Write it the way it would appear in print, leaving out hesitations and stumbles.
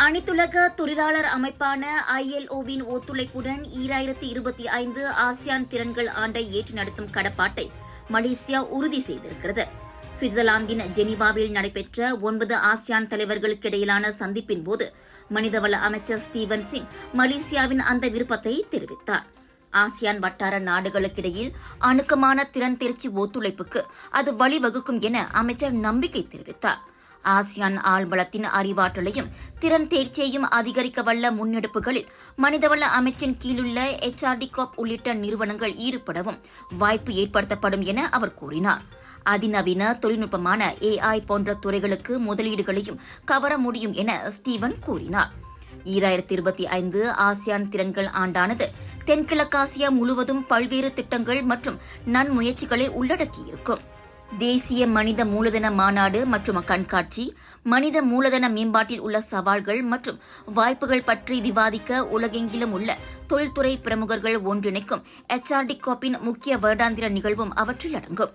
அனைத்துலக தொழிலாளர் அமைப்பான ILOவின் ஒத்துழைப்புடன் 2025 ஆசியான் திறன்கள் ஆண்டை ஏற்று நடத்தும் கடப்பாட்டை மலேசியா உறுதி செய்திருக்கிறது. சுவிட்சர்லாந்தின் ஜெனீவாவில் நடைபெற்ற 9 ஆசியான் தலைவர்களுக்கிடையிலான சந்திப்பின் போது மனிதவள அமைச்சர் ஸ்டீவன் சிங் மலேசியாவின் அந்த விருப்பத்தை தெரிவித்தார். ஆசியான் வட்டார நாடுகளுக்கிடையில் அணுக்கமான திறன் தேர்ச்சி ஒத்துழைப்புக்கு அது வழிவகுக்கும் என அமைச்சர் நம்பிக்கை தெரிவித்தார். ஆசியான் ஆழ்வளத்தின் அறிவாற்றலையும் திறன் தேர்ச்சியையும் அதிகரிக்க வல்ல முன்னெடுப்புகளில் மனிதவள அமைச்சின் கீழுள்ள HRD Corp உள்ளிட்ட நிறுவனங்கள் ஈடுபடவும் வாய்ப்பு ஏற்படுத்தப்படும் என அவர் கூறினார். அதிநவீன தொழில்நுட்பமான AI போன்ற துறைகளுக்கு முதலீடுகளையும் கவர முடியும் என ஸ்டீவன் கூறினார். 2025 ஆசியான் திறன்கள் ஆண்டானது தென்கிழக்காசியா முழுவதும் பல்வேறு திட்டங்கள் மற்றும் நன்முயற்சிகளை உள்ளடக்கியிருக்கும். தேசிய மனித மூலதன மாநாடு மற்றும் கண்காட்சி மனித மூலதன மேம்பாட்டில் உள்ள சவால்கள் மற்றும் வாய்ப்புகள் பற்றி விவாதிக்க உலகெங்கிலும் உள்ள தொழில்துறை பிரமுகர்கள் ஒன்றிணைக்கும் HRD Corpன் முக்கிய வருடாந்திர நிகழ்வும் அவற்றில் அடங்கும்.